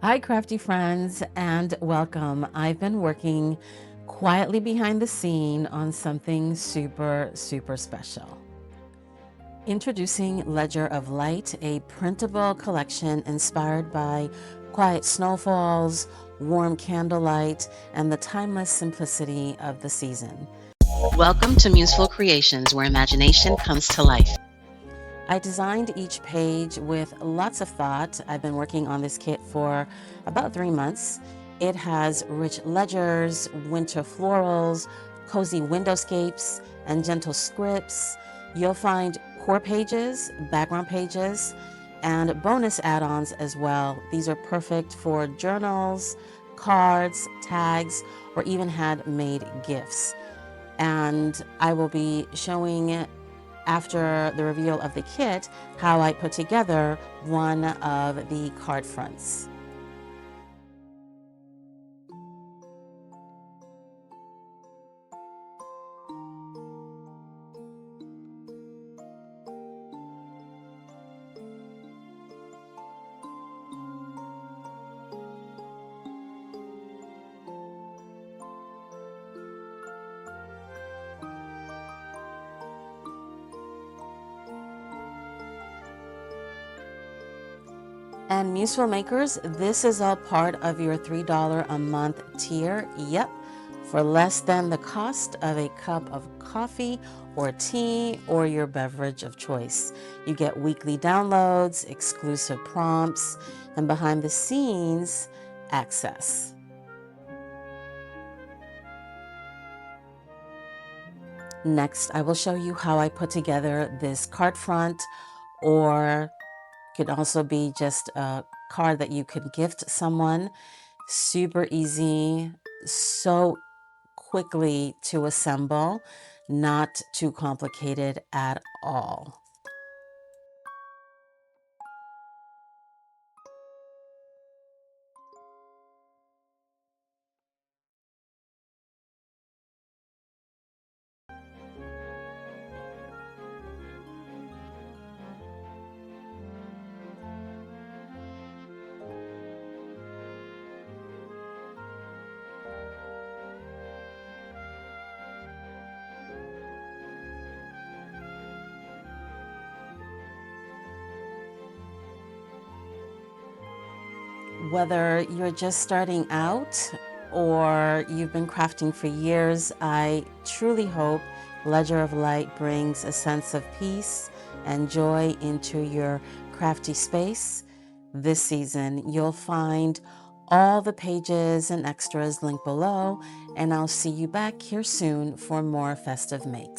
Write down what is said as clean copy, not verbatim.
Hi, crafty friends, and welcome. I've been working quietly behind the scene on something super special. Introducing Ledger of Light, a printable collection inspired by quiet snowfalls, warm candlelight, and the timeless simplicity of the season. Welcome to Museful Creations, where imagination comes to life. I designed each page with lots of thought. I've been working on this kit for about 3 months. It has rich ledgers, winter florals, cozy windowscapes, and gentle scripts. You'll find core pages, background pages, and bonus add-ons as well. These are perfect for journals, cards, tags, or even handmade gifts. And I will be showing, after the reveal of the kit, how I put together one of the card fronts. And Museful Makers, this is all part of your $3 a month tier. Yep, for less than the cost of a cup of coffee or tea or your beverage of choice. You get weekly downloads, exclusive prompts, and behind the scenes access. Next, I will show you how I put together this card front, or could also be just a card that you could gift someone. Super easy, so quickly to assemble, not too complicated at all. Whether you're just starting out or you've been crafting for years, I truly hope Ledger of Light brings a sense of peace and joy into your crafty space. This season, you'll find all the pages and extras linked below, and I'll see you back here soon for more festive makes.